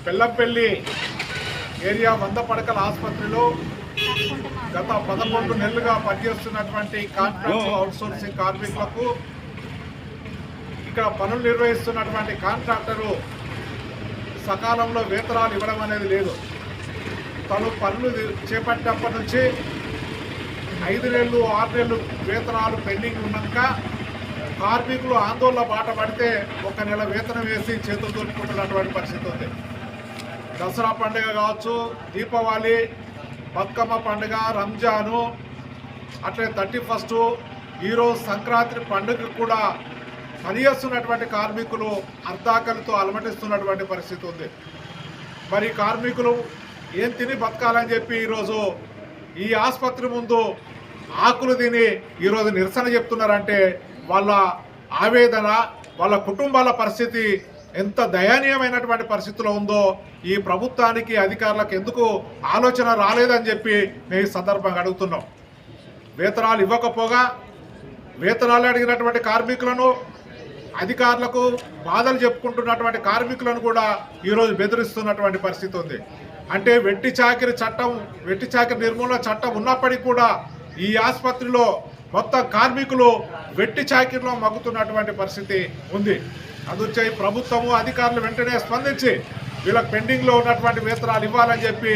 Bellampalli area 100 పడకల ఆసుపత్రిలో గత 11 నెలలుగా పనిచేస్తున్నటువంటి కాంట్రాక్ట్ అవుట్సోర్సింగ్ కార్మికులకు ఇక్కడ పనులు నిర్వహిస్తున్నటువంటి కాంట్రాక్టరు సకాలంలో వేతనాలు ఇవ్వడం అనేది లేదు. తను పనులు చేపట్టినప్పటి నుంచి 5 నెలలు 6 నెలలు వేతనాలు పెండింగ్ ఉన్నాక కార్మికులు ఆందోళన బాట పడితే 1 నెల వేతనం వేసి చేతులు దొరుకుతున్నటువంటి పరిస్థితి ఉంది. దసరా పండుగ కావచ్చు, దీపావళి, బతుకమ్మ పండుగ, రంజాను, అట్లే 31st, ఈరోజు సంక్రాంతి పండుగ కూడా పనిచేస్తున్నటువంటి కార్మికులు అర్ధాకలితో అలమటిస్తున్నటువంటి పరిస్థితి ఉంది. మరి కార్మికులు ఏం తిని బతకాలని చెప్పి ఈరోజు ఈ ఆసుపత్రి ముందు ఆకులు తిని ఈరోజు నిరసన చెప్తున్నారంటే వాళ్ళ ఆవేదన, వాళ్ళ కుటుంబాల పరిస్థితి ఎంత దయనీయమైనటువంటి పరిస్థితిలో ఉందో ఈ ప్రభుత్వానికి అధికారులకు ఎందుకు ఆలోచన రాలేదని చెప్పి మేము ఈ సందర్భంగా అడుగుతున్నాం. వేతనాలు ఇవ్వకపోగా వేతనాలు అడిగినటువంటి కార్మికులను, అధికారులకు బాధలు చెప్పుకుంటున్నటువంటి కార్మికులను కూడా ఈరోజు బెదిరిస్తున్నటువంటి పరిస్థితి ఉంది. అంటే వెట్టి చాకిరి నిర్మూలన చట్టం ఉన్నప్పటికీ కూడా ఈ ఆసుపత్రిలో మొత్తం కార్మికులు వెట్టి చాకిరిలో మగ్గుతున్నటువంటి పరిస్థితి ఉంది. అందుచే ప్రభుత్వము, అధికారులు వెంటనే స్పందించి వీళ్ళకి పెండింగ్లో ఉన్నటువంటి వేతనాలు ఇవ్వాలని చెప్పి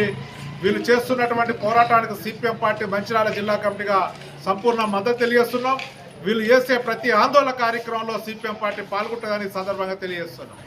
వీళ్ళు చేస్తున్నటువంటి పోరాటానికి సిపిఎం పార్టీ మంచిర్యాల జిల్లా కమిటీగా సంపూర్ణ మద్దతు తెలియజేస్తున్నాం. వీళ్ళు చేసే ప్రతి ఆందోళన కార్యక్రమంలో సిపిఎం పార్టీ పాల్గొంటుందని సందర్భంగా తెలియజేస్తున్నాం.